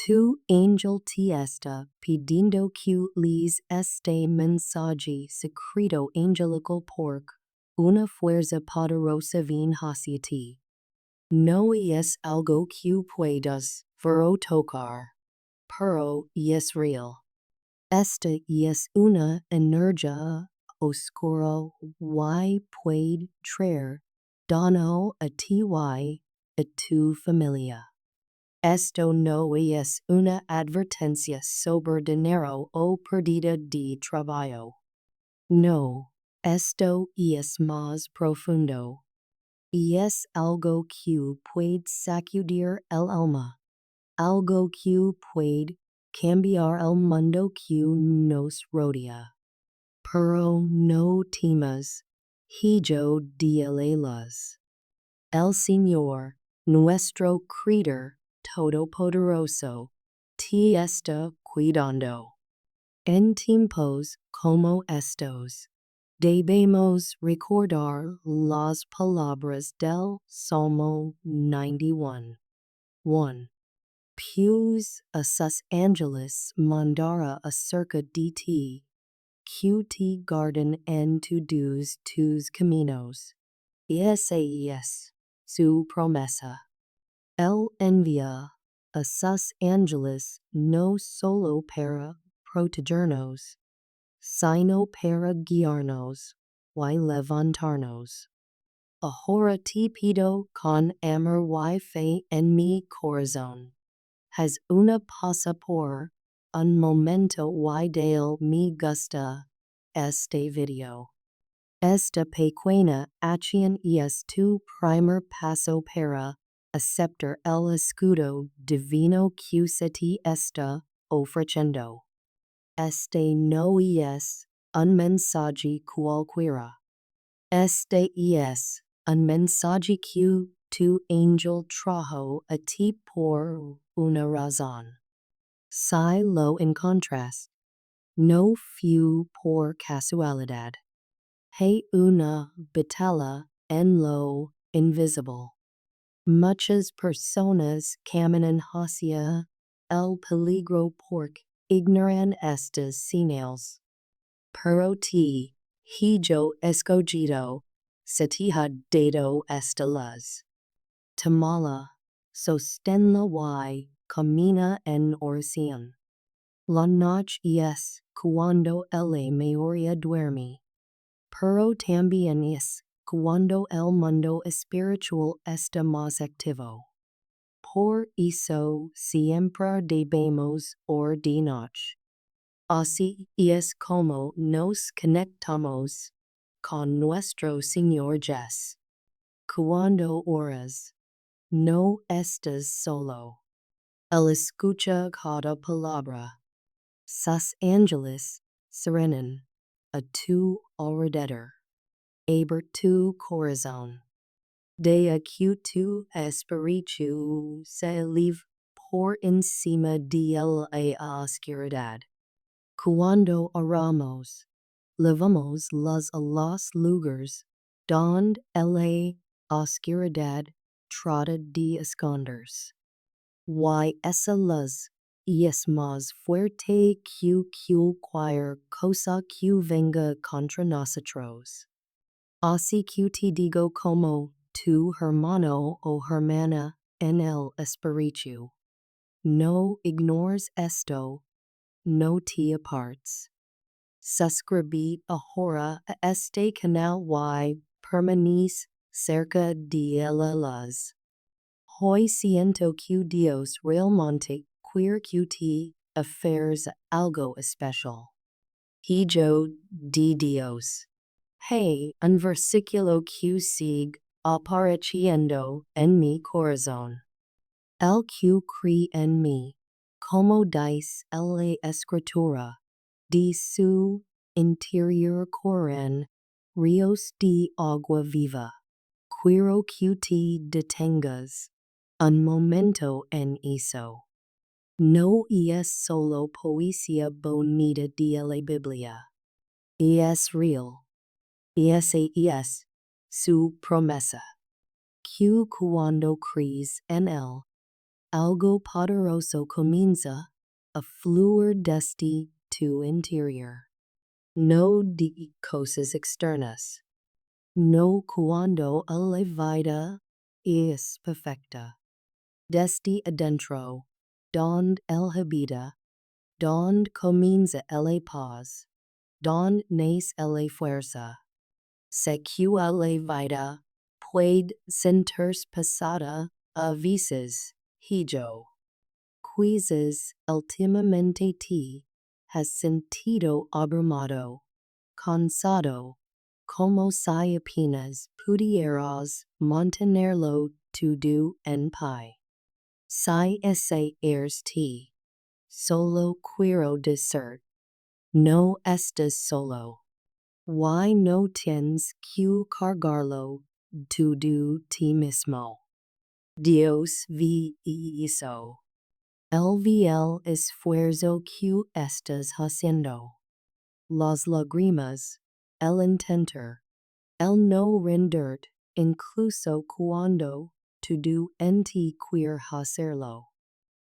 Tu angel te está pidiendo que les este mensaje secreto angelical porque una fuerza poderosa vin hacia ti. No es algo que puedas ver tocar, pero es real. Esta es una energía oscura y puede traer daño a ti y a tu familia. Esto no es una advertencia sobre dinero o pérdida de trabajo. No, esto es más profundo. Y es algo que puede sacudir el alma. Algo que puede cambiar el mundo que nos rodea. Pero no temas, hijo de alelas. El Señor, nuestro Creador todopoderoso, te está cuidando. En tiempos como estos, debemos recordar las palabras del Salmo 91. 1. Pues a sus ángeles mandará acerca de ti, que te guarden en todos tus caminos. Esa es su promesa. Él envía a sus ángeles no solo para protegernos, sino para guiarnos y levantarnos. Ahora te pido con amor y fe en mi corazón. Haz una pausa por un momento y dale me gusta este video. Esta pequeña acción es tu primer paso para aceptar el escudo divino que se te está ofreciendo. Este no es un mensaje cualquiera. Este es un mensaje que tu ángel trajo a ti por una razón. Si lo encontras, no fue por casualidad. Hay una batalla en lo invisible. Muchas personas caminan hacia el peligro porque ignoran estas señales. Pero ti, hijo escogido, se te ha dado esta luz. Tomala, sosténla y camina en oración. La noche es cuando la mayoría duerme. Pero también es cuando el mundo espiritual está más activo. Por eso siempre debemos orar de noche. Así es como nos conectamos con nuestro Señor Jesús. Cuando oras, no estás solo. Él escucha cada palabra. Sus ángeles serenan a tu alrededor. Abre tu corazón. De que tu espíritu se eleve por encima de la oscuridad. Cuando oramos, levamos las a los lugares donde la oscuridad trata de esconderse. Y esa luz es más fuerte que cualquier cosa que venga contra nosotros. Así que te digo como tu hermano o hermana en el espíritu. No ignores esto, no te apartes. Suscribirte ahora a este canal y permanece cerca de la luz. Hoy siento que Dios realmente quiere que te hagas algo especial. Hijo de Dios. Hey, un versículo que sigue apareciendo en mi corazón. El que cree en mí, como dice la escritura, de su interior corren ríos de agua viva. Quiero que te detengas un momento en eso. No es solo poesía bonita de la Biblia. Es real. Esa es su promesa. Que cuando crees en él, algo poderoso comienza a fluir desde tu interior. No de cosas externas. No cuando la vida es perfecta. Desde adentro, donde el habita, donde comienza la paz, donde nace la fuerza. Se que la vida puede sentirse pasada a veces, yo. Quizás últimamente te has sentido abrumado, cansado, como si apenas pudieras mantenerlo todo en pie. Si ese eres ti, solo quiero decir, no estás solo. Why no tienes que cargarlo todo ti mismo. Dios vi hizo. El esfuerzo que estás haciendo. Las lágrimas, el intentar, el no rendirte, incluso cuando todo en ti quiere hacerlo.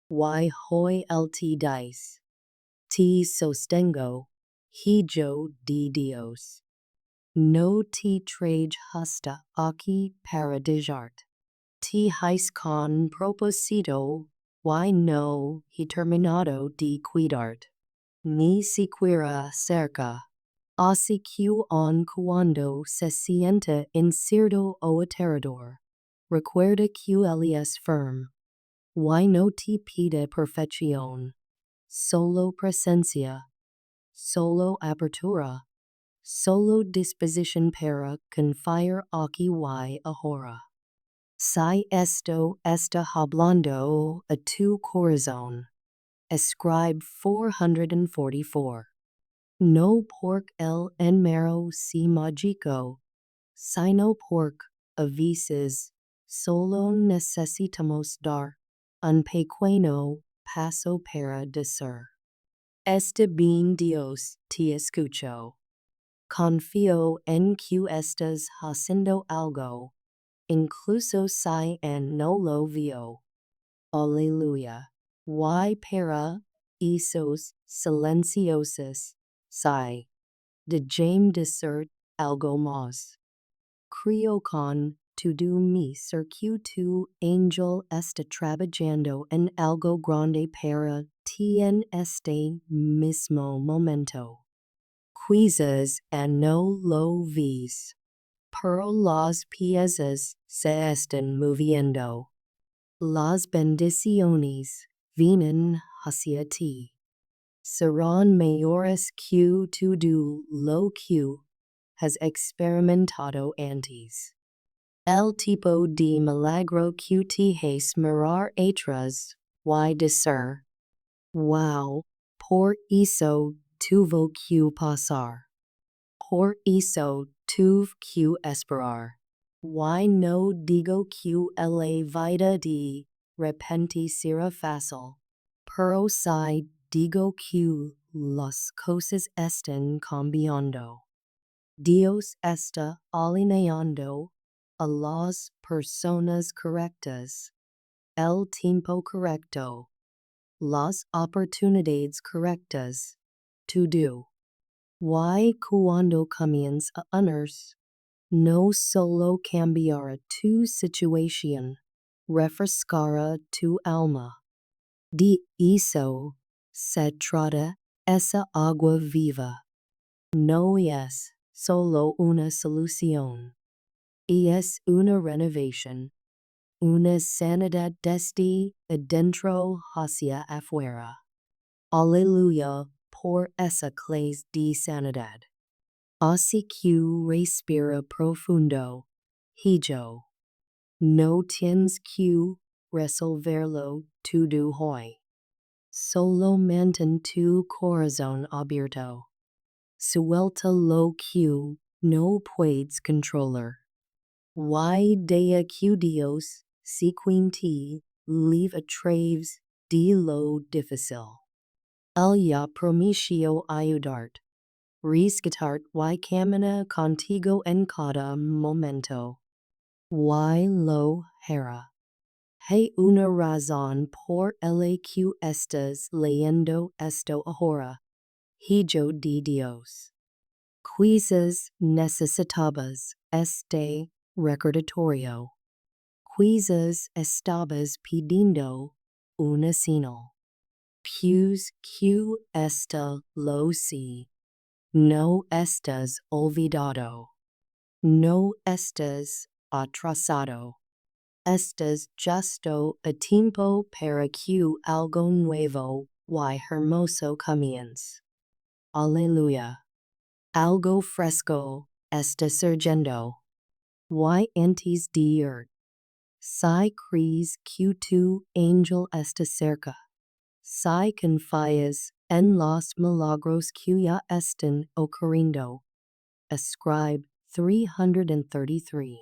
Why hoy el te dice, te sostengo, yo de Dios. No te traje hasta aquí para dejarte. Te hice con propósito, why no he terminado de cuidarte. Ni siquiera cerca. Así que aun cuando se sienta incierto o aterrador, recuerda que él es firme. Why no te pide perfección. Solo presencia. Solo apertura. Solo disposición para confiar aquí y ahora. Si esto está hablando a tu corazón. Escribe 444. No porque el enmero si mágico, sino porque a veces solo necesitamos dar un pequeño paso para decir. Está bien, Dios te escucho. Confío en que estás haciendo algo, incluso si no lo veo. Aleluya. Y para esos silenciosos, si de decir algo más. Creo con todo mi ser que tu ángel está trabajando en algo grande para ti en este mismo momento. Quizás no lo ves, pero las piezas se están moviendo. Las bendiciones vienen hacia ti. Serán mayores que todo lo que has experimentado antes. El tipo de milagro que te has mirar atrás y decir, wow, por eso tuvo que pasar. Por eso tuve que esperar. Why no digo que la vida de repente será fácil, pero si digo que las cosas están cambiando. Dios está alineando a las personas correctas, el tiempo correcto, las oportunidades correctas, todo. Y cuando comienza a unirse, no solo cambiará tu situación, refrescará tu alma. De eso se trata esa agua viva. No es solo una solución. Es una renovación, una sanidad desde adentro hacia afuera. Aleluya por esa clase de sanidad. Así que respira profundo, yo. No tienes que resolverlo todo hoy. Solo mantén tu corazón abierto. Suelta lo que no puedes controlar. Y deja que Dios sequente live a través de lo difícil. Él ya prometió ayudarte, rescatarte y camina contigo en cada momento. Y lo hará. Hay una razón por la que estás leyendo esto ahora, hijo de Dios. Quizás necesitabas este recordatorio. Quizás estabas pidiendo una señal. Pues que esta lo sí. No estás olvidado. No estás atrasado. Estás justo a tiempo para que algo nuevo y hermoso comience. Aleluya. Algo fresco está surgiendo. Y antes de ir. Si crees que tu ángel está cerca. Si confías en los milagros que ya están ocurriendo. Ascribe 333.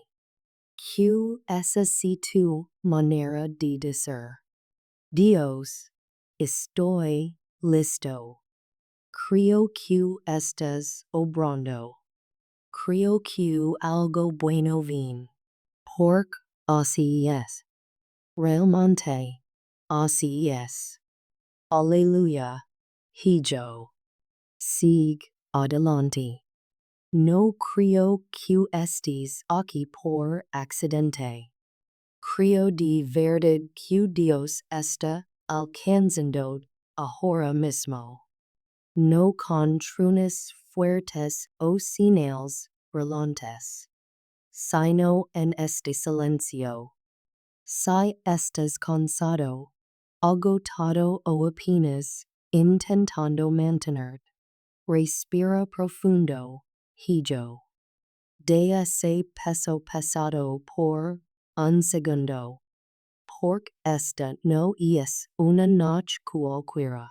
Que esa si tu manera de decir. Dios, estoy listo. Creo que estás obrando. Creo que algo bueno viene. Porque así es. Realmente, así es. Aleluya, hijo. Sigue adelante. No creo que estés aquí por accidente. Creo de verdad que Dios está alcanzando ahora mismo. No con truenos fuertes o señales brillantes, sino en este silencio. Si estás cansado, agotado o apenas intentando mantener, respira profundo, hijo. De ese peso pesado por un segundo. Porque esta no es una noche cualquiera.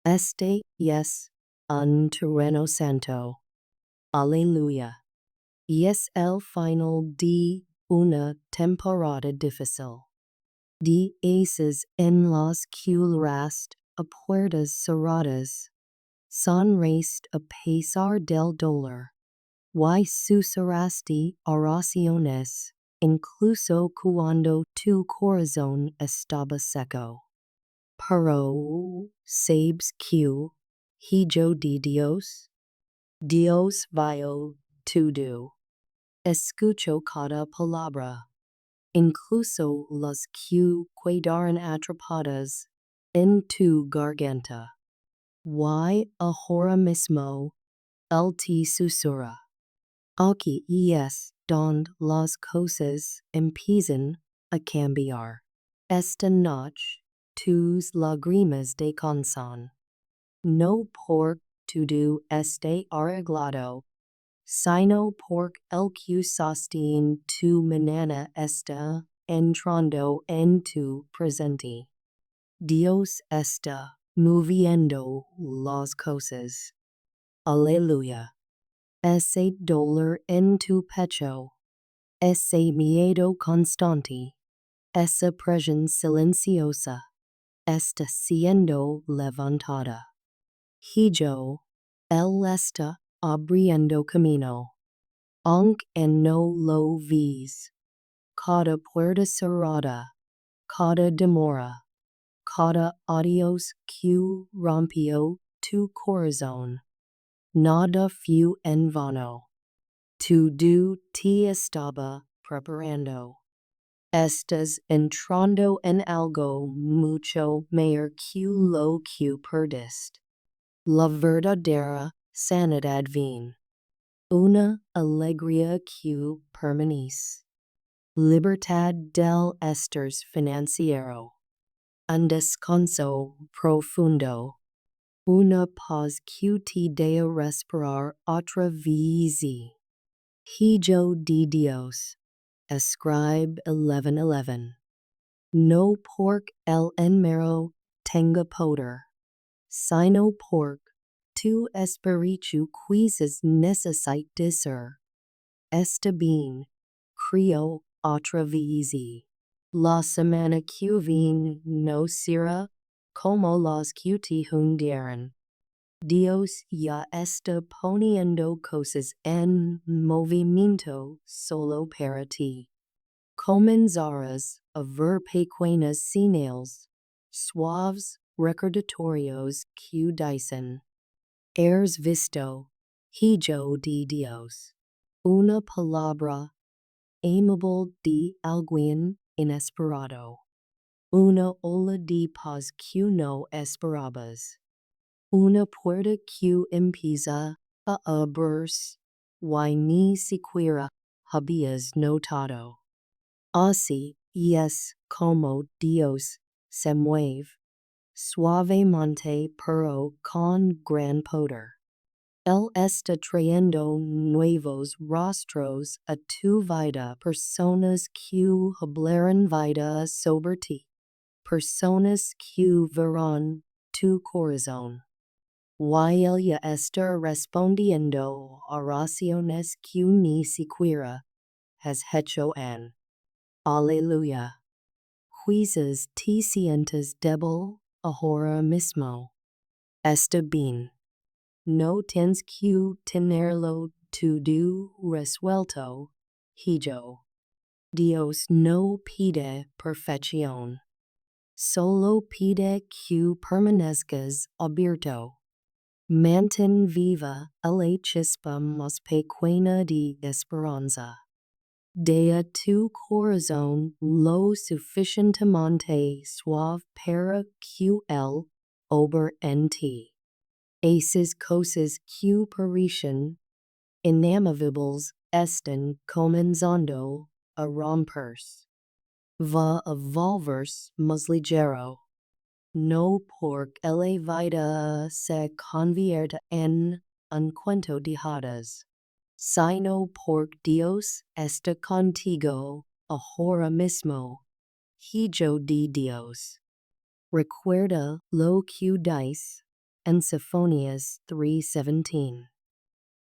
Este es un terreno santo. Aleluya. Es el final de una temporada difícil. De esos en los que el rast a puertas cerradas. Sonreíste a pesar del dolor. Y susurraste oraciones, incluso cuando tu corazón estaba seco. Pero, ¿sabes qué, hijo de Dios? Dios vio todo. Escucho cada palabra, incluso las que quedaron atrapadas en tu garganta. Y ahora mismo, él te susurra. Aquí es donde las cosas empiezan a cambiar. Esta noche, tus lágrimas descansan. No por todo este arreglado, sino porque el que sostiene tu mañana está entrando en tu presente. Dios está moviendo las cosas. Aleluya. Ese dolor en tu pecho, ese miedo constante, esa presión silenciosa, está siendo levantada. Hijo, él está abriendo camino, aunque no lo ves. Cada puerta cerrada, cada demora, cada adiós que rompió tu corazón. Nada fue en vano. Todo te estaba preparando. Estás entrando en algo mucho mayor que lo que perdiste. La verdadera sanidad viene. Una alegría que permanece. Libertad del estrés financiero. Un descanso profundo. Una paz que te da respirar otra vez. Hijo de Dios. Ascribe 11:11. No porque el enmero tenga poder, sino porque tu espíritu quizás necesita ser. Está bien, creo otra vez. La semana que viene no será como las que te hundieron. Dios ya está poniendo cosas en movimiento solo para ti. Comenzarás ver pequeñas señales, suaves recordatorios que dicen, eres visto, hijo de Dios. Una palabra amable de alguien inesperado. Una ola de paz que no esperabas. Una puerta que empieza a abrirse y ni siquiera habías notado. Así es como Dios se mueve, suavemente pero con gran poder. Él está trayendo nuevos rostros a tu vida, personas que hablarán vida sobre ti, personas que verán tu corazón. Y ella está respondiendo oraciones que ni siquiera has hecho en. Aleluya. Quizás te sientes débil ahora mismo. Está bien. No tienes que tenerlo todo resuelto, hijo. Dios no pide perfección. Solo pide que permanezcas abierto. Mantén viva la chispa más pequeña de esperanza. De a tu corazón lo suficientemente suave para que él obre en ti. Esas cosas que parecen inamovibles están comenzando a romperse. Va a volverse más ligero. No porque la vida se convierta en un cuento de hadas, sino porque Dios está contigo ahora mismo, hijo de Dios. Recuerda lo que dice en Sinfonías 3:17.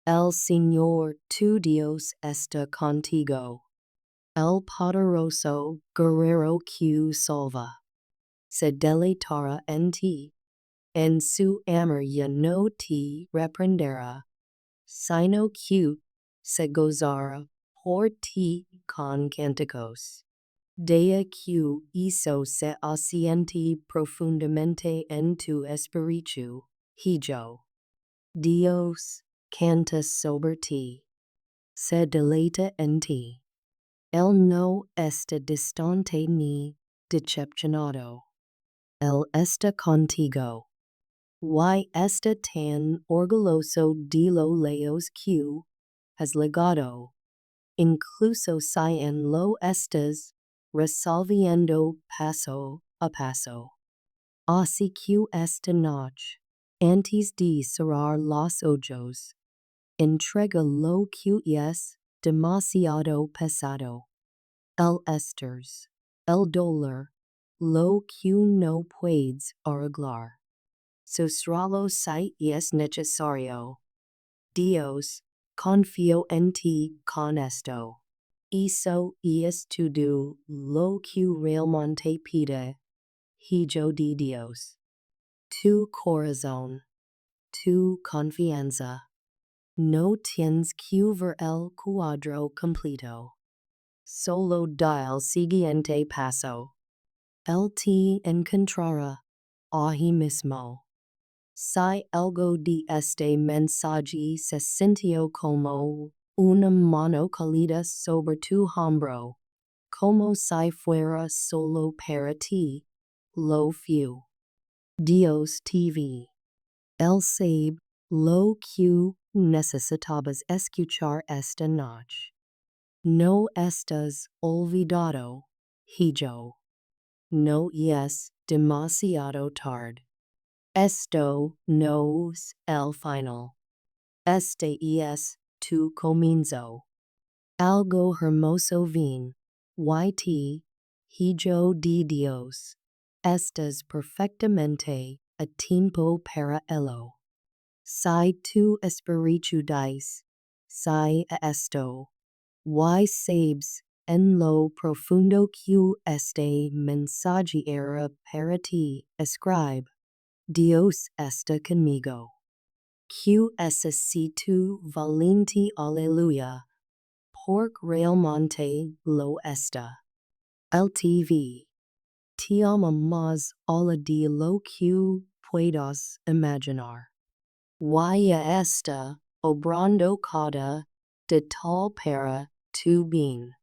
El Señor tu Dios está contigo. El poderoso guerrero que salva. Se deleitará en ti. En su amor ya no te reprenderá, sino que se gozará por ti con cánticos. De que eso se asiente profundamente en tu espíritu, hijo. Dios canta sobre ti. Se deleita en ti. Él no está distante ni decepcionado. Él está contigo. Y está tan orgulloso de lo lejos que has llegado, incluso si en lo estás resolviendo paso a paso. Así que esta noche, antes de cerrar los ojos, entrega lo que es demasiado pesado. El estrés, el dolor, lo que no puedes arreglar. Sustralo si es necesario. Dios, confío en ti con esto. Eso es todo lo que realmente pide, hijo de Dios. Tu corazón, tu confianza. No tienes que ver el cuadro completo. Solo da el siguiente paso. Él te encontrará ahí mismo. Si algo de este mensaje se sintió como una mano cálida sobre tu hombro, como si fuera solo para ti, lo fue. Dios TV. Él sabe lo que necesitabas escuchar esta noche. No estás olvidado, hijo. No es demasiado tarde. Esto no es el final. Este es tu comienzo. Algo hermoso vin. YT, hijo de Dios. Estás perfectamente a tiempo para ello. Si tu espíritu dice, si a esto, y sabes en lo profundo que este mensaje era para ti, escribe. Dios está conmigo. Que necesito valente aleluya, porque realmente lo está. LTV. Te amo más alla de lo que puedas imaginar. Ya está obrando cada de tal para tu bien.